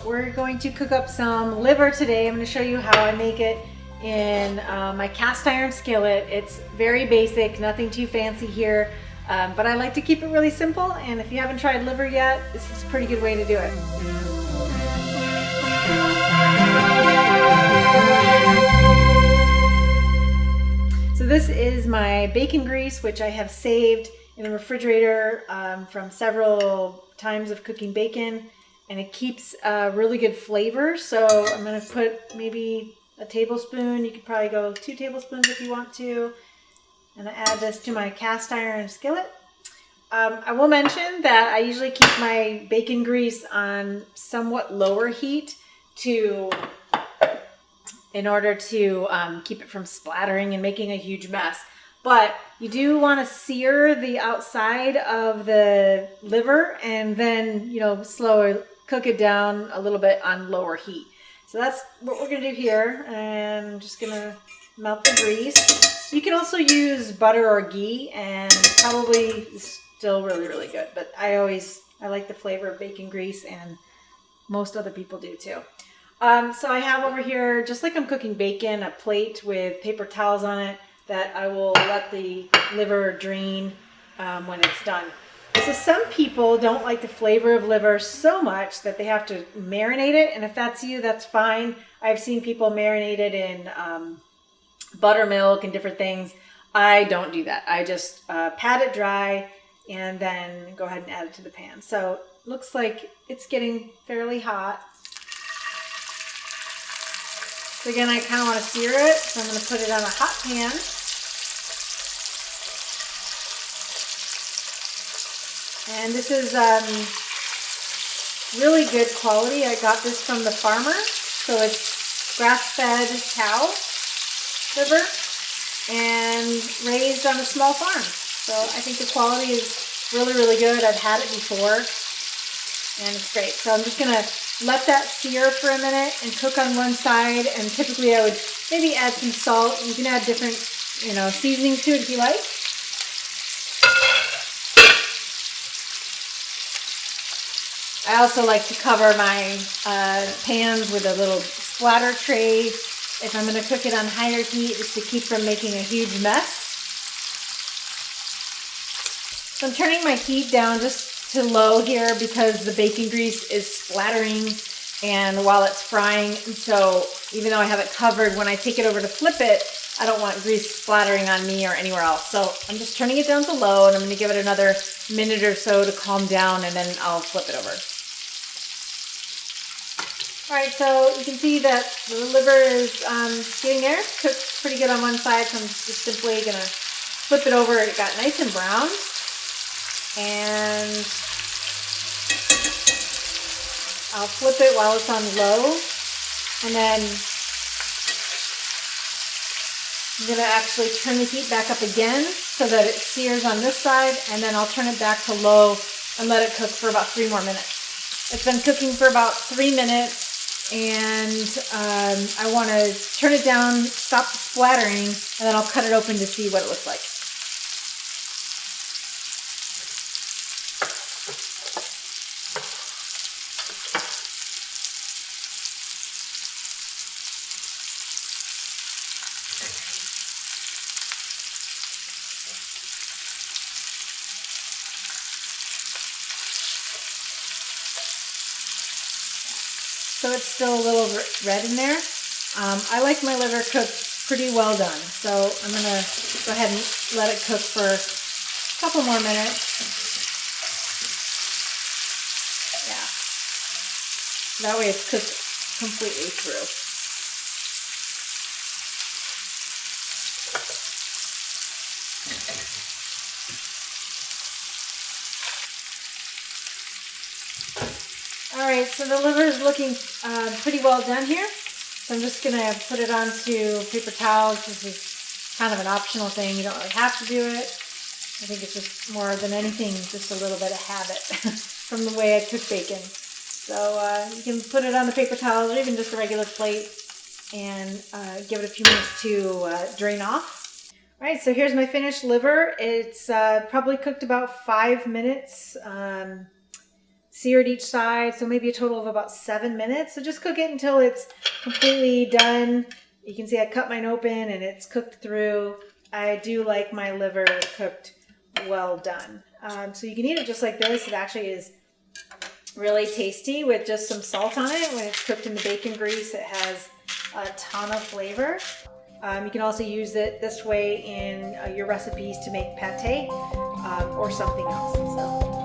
We're going to cook up some liver today. I'm going to show you how I make it in my cast iron skillet. It's very basic, nothing too fancy here, but I like to keep it really simple, and if you haven't tried liver yet, this is a pretty good way to do it. So this is my bacon grease, which I have saved in the refrigerator from several times of cooking bacon. And it keeps a really good flavor. So I'm gonna put maybe a tablespoon. You could probably go 2 tablespoons if you want to. And I add this to my cast iron skillet. I will mention that I usually keep my bacon grease on somewhat lower heat in order to keep it from splattering and making a huge mess. But you do want to sear the outside of the liver and then, slower cook it down a little bit on lower heat. So that's what we're going to do here. And I'm just going to melt the grease. You can also use butter or ghee, and probably it's still really, really good. But I like the flavor of bacon grease, and most other people do too. So I have over here, just like I'm cooking bacon, a plate with paper towels on it that I will let the liver drain when it's done. So some people don't like the flavor of liver so much that they have to marinate it, and if that's you, that's fine. I've seen people marinate it in buttermilk and different things. I don't do that. I just pat it dry and then go ahead and add it to the pan. So it looks like it's getting fairly hot. So again, I kind of want to sear it, so I'm going to put it on a hot pan. And this is really good quality. I got this from the farmer, so it's grass-fed cow liver and raised on a small farm. So I think the quality is really, really good. I've had it before, and it's great. So I'm just going to let that sear for a minute and cook on one side, and typically I would maybe add some salt. You can add different, seasonings to it if you like. I also like to cover my pans with a little splatter tray if I'm going to cook it on higher heat, just to keep from making a huge mess. So I'm turning my heat down just to low here because the bacon grease is splattering and while it's frying. And so even though I have it covered, when I take it over to flip it, I don't want grease splattering on me or anywhere else. So I'm just turning it down to low, and I'm going to give it another minute or so to calm down, and then I'll flip it over. All right, so you can see that the liver is getting there. It's cooked pretty good on one side, so I'm just simply going to flip it over. It got nice and brown. And I'll flip it while it's on low. And then I'm going to actually turn the heat back up again so that it sears on this side. And then I'll turn it back to low and let it cook for about 3 more minutes. It's been cooking for about 3 minutes. And I want to turn it down, stop the splattering, and then I'll cut it open to see what it looks like. So it's still a little red in there. I like my liver cooked pretty well done. So I'm going to go ahead and let it cook for a couple more minutes. Yeah. That way it's cooked completely through. All right, so the liver is looking pretty well done here. So I'm just gonna put it onto paper towels. This is kind of an optional thing. You don't really have to do it. I think it's just more than anything, just a little bit of habit from the way I cook bacon. So you can put it on the paper towels or even just a regular plate and give it a few minutes to drain off. All right, so here's my finished liver. It's probably cooked about 5 minutes. seared each side, so maybe a total of about 7 minutes. So just cook it until it's completely done. You can see I cut mine open and it's cooked through. I do like my liver cooked well done. So you can eat it just like this. It actually is really tasty with just some salt on it. When it's cooked in the bacon grease, it has a ton of flavor. You can also use it this way in your recipes to make pate or something else. So